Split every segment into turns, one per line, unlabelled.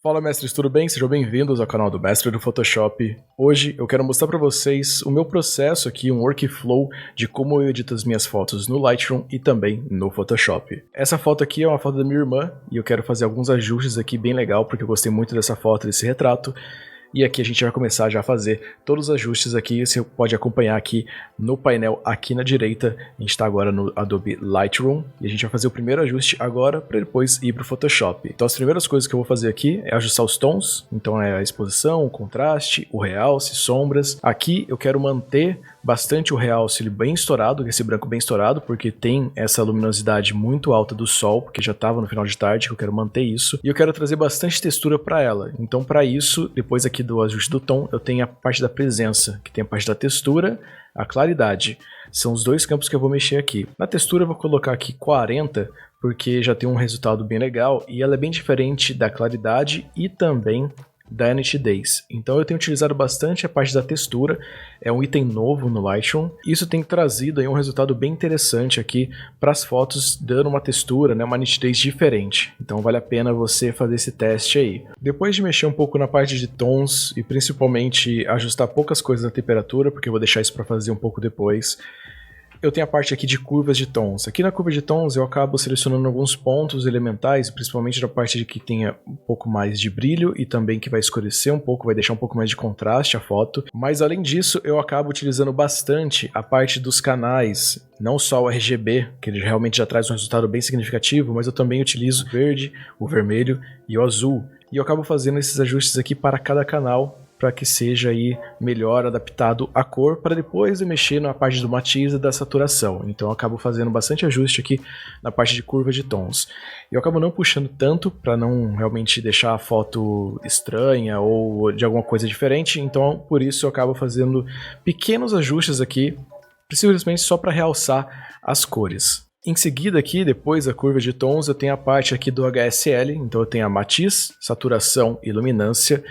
Fala mestres, tudo bem? Sejam bem-vindos ao canal do Mestre do Photoshop. Hoje eu quero mostrar para vocês o meu processo aqui, um workflow de como eu edito as minhas fotos no Lightroom e também no Photoshop. Essa foto aqui é uma foto da minha irmã e eu quero fazer alguns ajustes aqui bem legal porque eu gostei muito dessa foto, desse retrato. E aqui a gente vai começar já a fazer todos os ajustes aqui, você pode acompanhar aqui no painel aqui na direita. A gente está agora no Adobe Lightroom e a gente vai fazer o primeiro ajuste agora para depois ir para o Photoshop. Então as primeiras coisas que eu vou fazer aqui é ajustar os tons, então é a exposição, o contraste, o realce, sombras. Aqui eu quero manter bastante o realce ele bem estourado, esse branco bem estourado, porque tem essa luminosidade muito alta do sol, porque já estava no final de tarde, que eu quero manter isso. E eu quero trazer bastante textura para ela. Então para isso, depois aqui do ajuste do tom, eu tenho a parte da presença, que tem a parte da textura, a claridade. São os dois campos que eu vou mexer aqui. Na textura eu vou colocar aqui 40, porque já tem um resultado bem legal, e ela é bem diferente da claridade e também da nitidez. Então eu tenho utilizado bastante a parte da textura, é um item novo no Lightroom. Isso tem trazido aí um resultado bem interessante aqui para as fotos, dando uma textura, né, uma nitidez diferente. Então vale a pena você fazer esse teste aí. Depois de mexer um pouco na parte de tons e principalmente ajustar poucas coisas na temperatura, porque eu vou deixar isso para fazer um pouco depois, eu tenho a parte aqui de curvas de tons. Aqui na curva de tons eu acabo selecionando alguns pontos elementais, principalmente da parte de que tenha um pouco mais de brilho e também que vai escurecer um pouco, vai deixar um pouco mais de contraste a foto. Mas além disso, eu acabo utilizando bastante a parte dos canais, não só o RGB, que ele realmente já traz um resultado bem significativo, mas eu também utilizo o verde, o vermelho e o azul. E eu acabo fazendo esses ajustes aqui para cada canal, para que seja aí melhor adaptado à cor, para depois eu mexer na parte do matiz e da saturação. Então eu acabo fazendo bastante ajuste aqui na parte de curva de tons. Eu acabo não puxando tanto para não realmente deixar a foto estranha ou de alguma coisa diferente, então por isso eu acabo fazendo pequenos ajustes aqui, simplesmente só para realçar as cores. Em seguida aqui, depois da curva de tons, eu tenho a parte aqui do HSL, então eu tenho a matiz, saturação e luminância.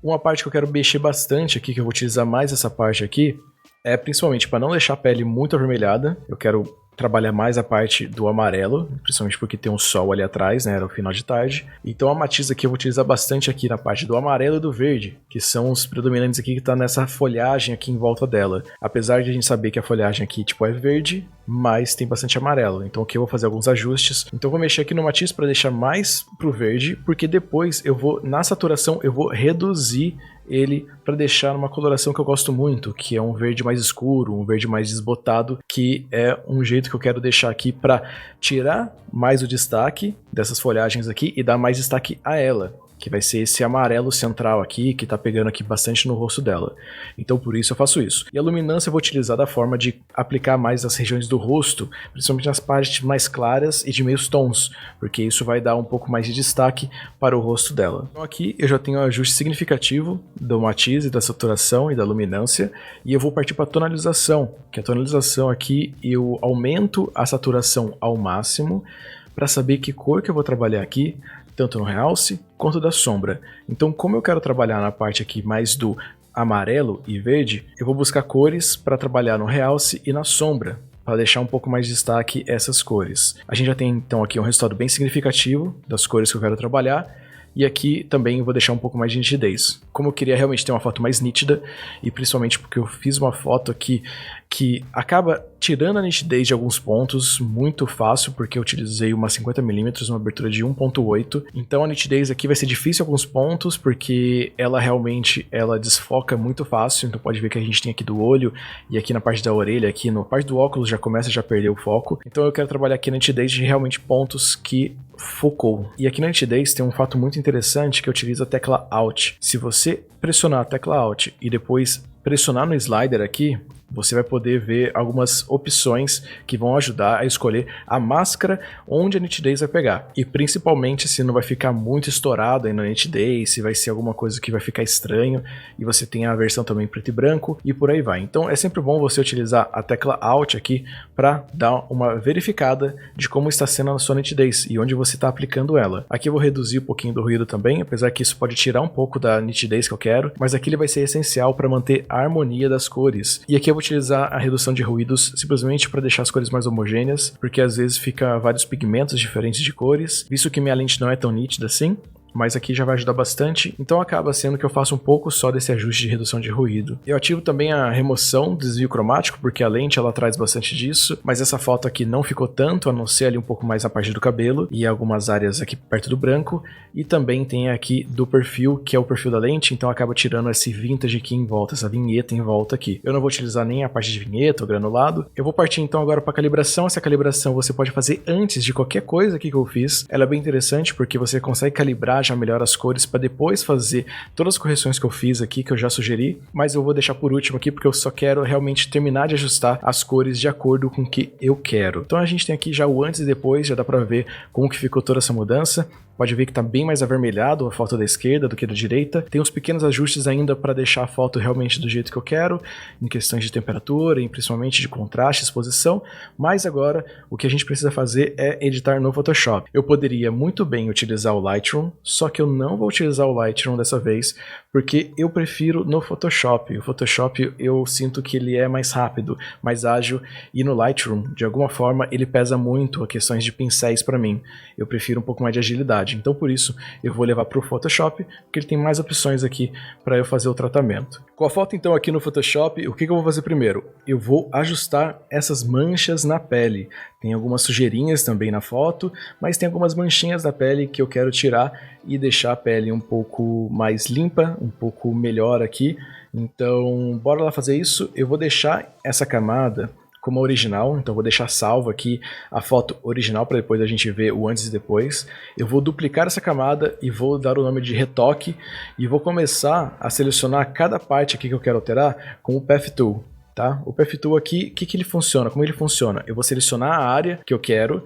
Uma parte que eu quero mexer bastante aqui, que eu vou utilizar mais essa parte aqui, é principalmente para não deixar a pele muito avermelhada. Eu quero trabalhar mais a parte do amarelo, principalmente porque tem um sol ali atrás, né, era o final de tarde. Então a matiz aqui eu vou utilizar bastante aqui na parte do amarelo e do verde, que são os predominantes aqui que tá nessa folhagem aqui em volta dela. Apesar de a gente saber que a folhagem aqui tipo é verde, mas tem bastante amarelo. Então aqui eu vou fazer alguns ajustes. Então eu vou mexer aqui no matiz para deixar mais pro verde, porque depois eu vou, na saturação, eu vou reduzir ele para deixar uma coloração que eu gosto muito, que é um verde mais escuro, um verde mais desbotado, que é um jeito que eu quero deixar aqui para tirar mais o destaque dessas folhagens aqui e dar mais destaque a ela, que vai ser esse amarelo central aqui, que tá pegando aqui bastante no rosto dela. Então por isso eu faço isso. E a luminância eu vou utilizar da forma de aplicar mais nas regiões do rosto, principalmente nas partes mais claras e de meios tons, porque isso vai dar um pouco mais de destaque para o rosto dela. Então aqui eu já tenho um ajuste significativo do matiz e da saturação e da luminância, e eu vou partir para a tonalização, que a tonalização aqui eu aumento a saturação ao máximo, para saber que cor que eu vou trabalhar aqui, tanto no realce quanto da sombra. Então, como eu quero trabalhar na parte aqui mais do amarelo e verde, eu vou buscar cores para trabalhar no realce e na sombra, para deixar um pouco mais de destaque essas cores. A gente já tem então aqui um resultado bem significativo das cores que eu quero trabalhar, e aqui também eu vou deixar um pouco mais de nitidez. Como eu queria realmente ter uma foto mais nítida, e principalmente porque eu fiz uma foto aqui que acaba tirando a nitidez de alguns pontos muito fácil, porque eu utilizei uma 50mm, uma abertura de 1.8, então a nitidez aqui vai ser difícil em alguns pontos, porque ela realmente desfoca muito fácil. Então pode ver que a gente tem aqui do olho, e aqui na parte da orelha, aqui na parte do óculos já começa a já perder o foco. Então eu quero trabalhar aqui na nitidez de realmente pontos que focou. E aqui na nitidez tem um fato muito interessante, que eu utilizo a tecla Alt. Se você pressionar a tecla Alt e depois pressionar no slider aqui, você vai poder ver algumas opções que vão ajudar a escolher a máscara onde a nitidez vai pegar. E principalmente se não vai ficar muito estourado aí na nitidez, se vai ser alguma coisa que vai ficar estranho. E você tem a versão também preto e branco e por aí vai. Então é sempre bom você utilizar a tecla Alt aqui para dar uma verificada de como está sendo a sua nitidez e onde você está aplicando ela. Aqui eu vou reduzir um pouquinho do ruído também, apesar que isso pode tirar um pouco da nitidez que eu quero, mas aqui ele vai ser essencial para manter a harmonia das cores. E aqui eu vou utilizar a redução de ruídos simplesmente para deixar as cores mais homogêneas, porque às vezes fica vários pigmentos diferentes de cores, visto que minha lente não é tão nítida assim. mas aqui já vai ajudar bastante, então acaba sendo que eu faço um pouco só desse ajuste de redução de ruído. Eu ativo também a remoção do desvio cromático, porque a lente ela traz bastante disso, mas essa foto aqui não ficou tanto, a não ser ali um pouco mais a parte do cabelo e algumas áreas aqui perto do branco, e também tem aqui do perfil, que é o perfil da lente, então acaba tirando esse vintage aqui em volta, essa vinheta em volta aqui. Eu não vou utilizar nem a parte de vinheta ou granulado. Eu vou partir então agora para a calibração. Essa calibração você pode fazer antes de qualquer coisa aqui que eu fiz. Ela é bem interessante porque você consegue calibrar já melhor as cores para depois fazer todas as correções que eu fiz aqui, que eu já sugeri, mas eu vou deixar por último aqui porque eu só quero realmente terminar de ajustar as cores de acordo com o que eu quero. Então a gente tem aqui já o antes e depois, já dá para ver como que ficou toda essa mudança. Pode ver que está bem mais avermelhado a foto da esquerda do que da direita. Tem uns pequenos ajustes ainda para deixar a foto realmente do jeito que eu quero, em questões de temperatura e principalmente de contraste, exposição, mas agora o que a gente precisa fazer é editar no Photoshop. Eu poderia muito bem utilizar o Lightroom, só que eu não vou utilizar o Lightroom dessa vez, porque eu prefiro no Photoshop. O Photoshop eu sinto que ele é mais rápido, mais ágil, e no Lightroom, de alguma forma, ele pesa muito a questões de pincéis para mim. Eu prefiro um pouco mais de agilidade. Então por isso eu vou levar para o Photoshop, porque ele tem mais opções aqui para eu fazer o tratamento. Com a foto então aqui no Photoshop, o que eu vou fazer primeiro? Eu vou ajustar essas manchas na pele. Tem algumas sujeirinhas também na foto, mas tem algumas manchinhas da pele que eu quero tirar e deixar a pele um pouco mais limpa, um pouco melhor aqui. Então bora lá fazer isso. Eu vou deixar essa camada como a original, então vou deixar salvo aqui a foto original para depois a gente ver o antes e depois. Eu vou duplicar essa camada e vou dar o nome de retoque e vou começar a selecionar cada parte aqui que eu quero alterar com o Path Tool. Tá? O Path Tool aqui, o que ele funciona? Como ele funciona? Eu vou selecionar a área que eu quero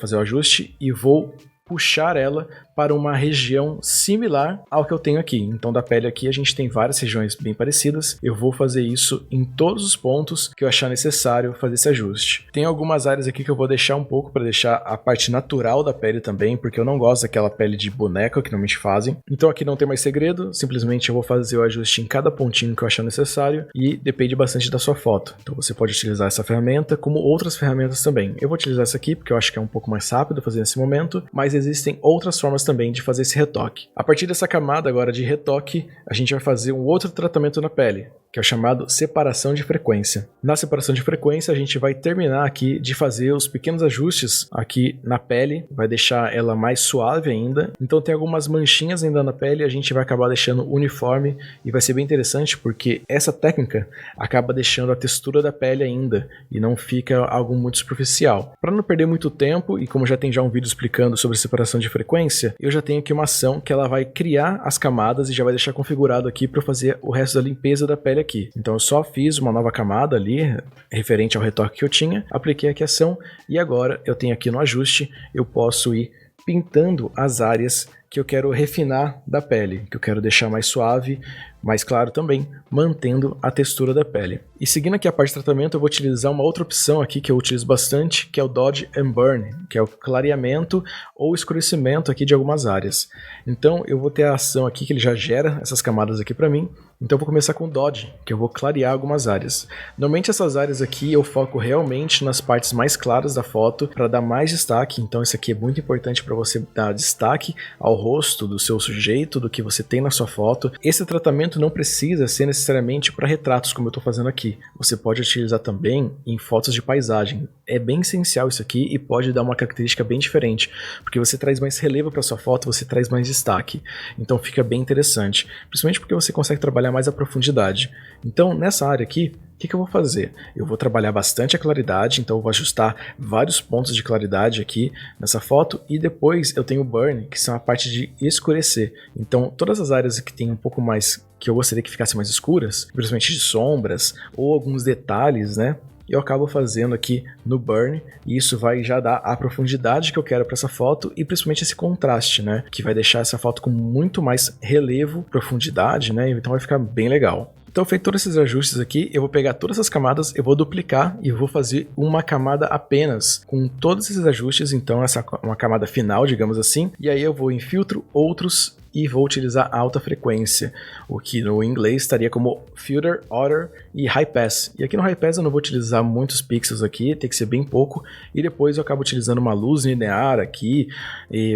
fazer o ajuste e vou puxar ela para uma região similar ao que eu tenho aqui. Então da pele aqui a gente tem várias regiões bem parecidas. Eu vou fazer isso em todos os pontos que eu achar necessário fazer esse ajuste. Tem algumas áreas aqui que eu vou deixar um pouco para deixar a parte natural da pele também, porque eu não gosto daquela pele de boneca que normalmente fazem. Então aqui não tem mais segredo, simplesmente eu vou fazer o ajuste em cada pontinho que eu achar necessário e depende bastante da sua foto. Então você pode utilizar essa ferramenta como outras ferramentas também. Eu vou utilizar essa aqui porque eu acho que é um pouco mais rápido fazer nesse momento, mas existem outras formas também de fazer esse retoque. A partir dessa camada agora de retoque, a gente vai fazer um outro tratamento na pele, que é o chamado separação de frequência. Na separação de frequência, a gente vai terminar aqui de fazer os pequenos ajustes aqui na pele, vai deixar ela mais suave ainda. Então tem algumas manchinhas ainda na pele, a gente vai acabar deixando uniforme e vai ser bem interessante porque essa técnica acaba deixando a textura da pele ainda e não fica algo muito superficial. Para não perder muito tempo, e como já tem um vídeo explicando sobre separação de frequência, eu já tenho aqui uma ação que ela vai criar as camadas e já vai deixar configurado aqui para fazer o resto da limpeza da pele aqui. Então eu só fiz uma nova camada ali, referente ao retoque que eu tinha, apliquei aqui a ação e agora eu tenho aqui no ajuste, eu posso ir pintando as áreas que eu quero refinar da pele, que eu quero deixar mais suave, mais claro também, mantendo a textura da pele. E seguindo aqui a parte de tratamento, eu vou utilizar uma outra opção aqui que eu utilizo bastante, que é o Dodge and Burn, que é o clareamento ou escurecimento aqui de algumas áreas. Então eu vou ter a ação aqui que ele já gera essas camadas aqui para mim. Então eu vou começar com o Dodge, que eu vou clarear algumas áreas. Normalmente essas áreas aqui eu foco realmente nas partes mais claras da foto para dar mais destaque. Então isso aqui é muito importante para você dar destaque ao rosto do seu sujeito, do que você tem na sua foto. Esse tratamento não precisa ser necessariamente para retratos, como eu estou fazendo aqui. Você pode utilizar também em fotos de paisagem. É bem essencial isso aqui e pode dar uma característica bem diferente, porque você traz mais relevo para sua foto, você traz mais destaque. Então fica bem interessante, principalmente porque você consegue trabalhar mais a profundidade. Então nessa área aqui, o que eu vou fazer? Eu vou trabalhar bastante a claridade, então eu vou ajustar vários pontos de claridade aqui nessa foto e depois eu tenho o Burn, que são a parte de escurecer. Então todas as áreas que tem um pouco mais, que eu gostaria que ficassem mais escuras, principalmente de sombras ou alguns detalhes, né? Eu acabo fazendo aqui no Burn e isso vai já dar a profundidade que eu quero para essa foto e principalmente esse contraste, né? Que vai deixar essa foto com muito mais relevo, profundidade, né? Então vai ficar bem legal. Então, feito todos esses ajustes aqui, eu vou pegar todas essas camadas, eu vou duplicar e vou fazer uma camada apenas com todos esses ajustes. Então, essa é uma camada final, digamos assim. E aí eu vou em filtro, outros e vou utilizar alta frequência, o que no inglês estaria como Filter, Order e High Pass. E aqui no High Pass eu não vou utilizar muitos pixels aqui, tem que ser bem pouco, e depois eu acabo utilizando uma luz linear aqui,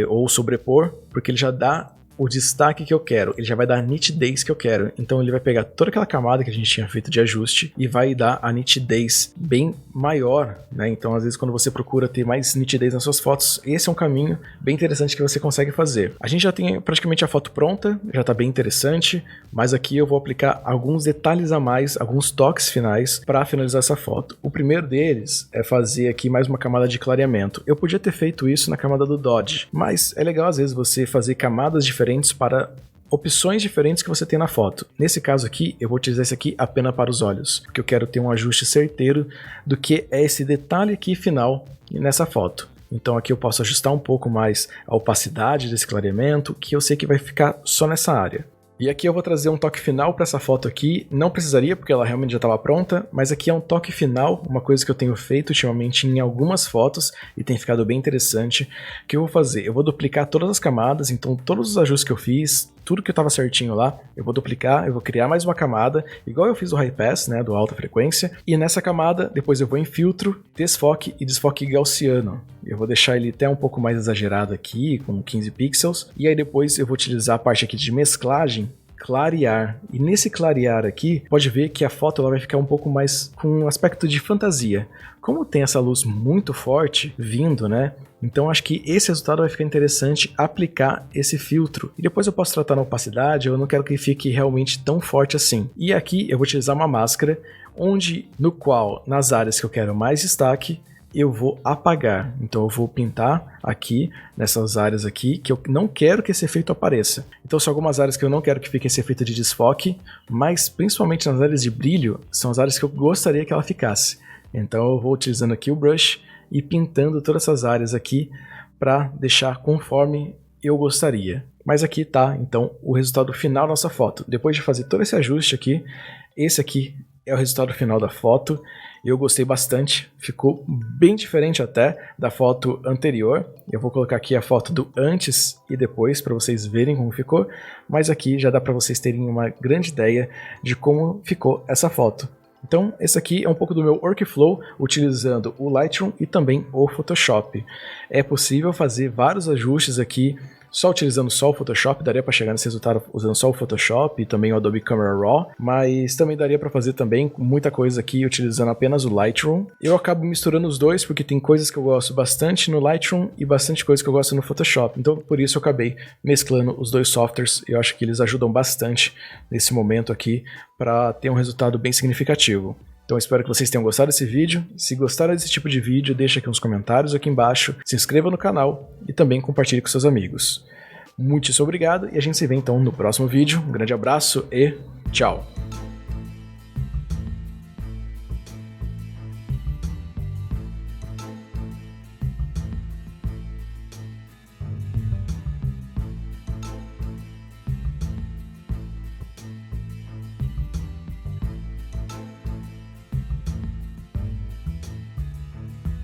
ou sobrepor, porque ele já dá o destaque que eu quero, ele já vai dar a nitidez que eu quero. Então ele vai pegar toda aquela camada que a gente tinha feito de ajuste e vai dar a nitidez bem maior, né? Então às vezes quando você procura ter mais nitidez nas suas fotos, esse é um caminho bem interessante que você consegue fazer. A gente já tem praticamente a foto pronta, já está bem interessante, mas aqui eu vou aplicar alguns detalhes a mais, alguns toques finais para finalizar essa foto. O primeiro deles é fazer aqui mais uma camada de clareamento. Eu podia ter feito isso na camada do Dodge, mas é legal às vezes você fazer camadas diferentes para opções diferentes que você tem na foto. Nesse caso aqui, eu vou utilizar esse aqui apenas para os olhos, porque eu quero ter um ajuste certeiro do que é esse detalhe aqui final nessa foto. Então aqui eu posso ajustar um pouco mais a opacidade desse clareamento, que eu sei que vai ficar só nessa área. E aqui eu vou trazer um toque final para essa foto aqui, não precisaria porque ela realmente já estava pronta, mas aqui é um toque final, uma coisa que eu tenho feito ultimamente em algumas fotos e tem ficado bem interessante. O que eu vou fazer? Eu vou duplicar todas as camadas, então todos os ajustes que eu fiz, tudo que estava certinho lá, eu vou duplicar, eu vou criar mais uma camada, igual eu fiz o High Pass, né, do alta frequência, e nessa camada, depois eu vou em filtro, desfoque e desfoque gaussiano. Eu vou deixar ele até um pouco mais exagerado aqui, com 15 pixels, e aí depois eu vou utilizar a parte aqui de mesclagem, clarear, e nesse clarear aqui, pode ver que a foto ela vai ficar um pouco mais com um aspecto de fantasia. Como tem essa luz muito forte vindo, né? Então acho que esse resultado vai ficar interessante aplicar esse filtro. E depois eu posso tratar na opacidade, eu não quero que fique realmente tão forte assim. E aqui eu vou utilizar uma máscara, no qual, nas áreas que eu quero mais destaque, eu vou apagar. Então eu vou pintar aqui, nessas áreas aqui, que eu não quero que esse efeito apareça. Então são algumas áreas que eu não quero que fique esse efeito de desfoque, mas principalmente nas áreas de brilho, são as áreas que eu gostaria que ela ficasse. Então eu vou utilizando aqui o brush e pintando todas essas áreas aqui para deixar conforme eu gostaria. Mas aqui tá, então, o resultado final da nossa foto. Depois de fazer todo esse ajuste aqui, esse aqui é o resultado final da foto. Eu gostei bastante, ficou bem diferente até da foto anterior. Eu vou colocar aqui a foto do antes e depois para vocês verem como ficou, mas aqui já dá para vocês terem uma grande ideia de como ficou essa foto. Então, esse aqui é um pouco do meu workflow utilizando o Lightroom e também o Photoshop. É possível fazer vários ajustes aqui só utilizando só o Photoshop, daria para chegar nesse resultado usando só o Photoshop e também o Adobe Camera Raw, mas também daria para fazer também muita coisa aqui utilizando apenas o Lightroom. Eu acabo misturando os dois porque tem coisas que eu gosto bastante no Lightroom e bastante coisa que eu gosto no Photoshop, então por isso eu acabei mesclando os dois softwares. Eu acho que eles ajudam bastante nesse momento aqui para ter um resultado bem significativo. Então espero que vocês tenham gostado desse vídeo. Se gostaram desse tipo de vídeo, deixa aqui nos comentários aqui embaixo, se inscreva no canal e também compartilhe com seus amigos. Muitíssimo obrigado e a gente se vê então no próximo vídeo. Um grande abraço e tchau!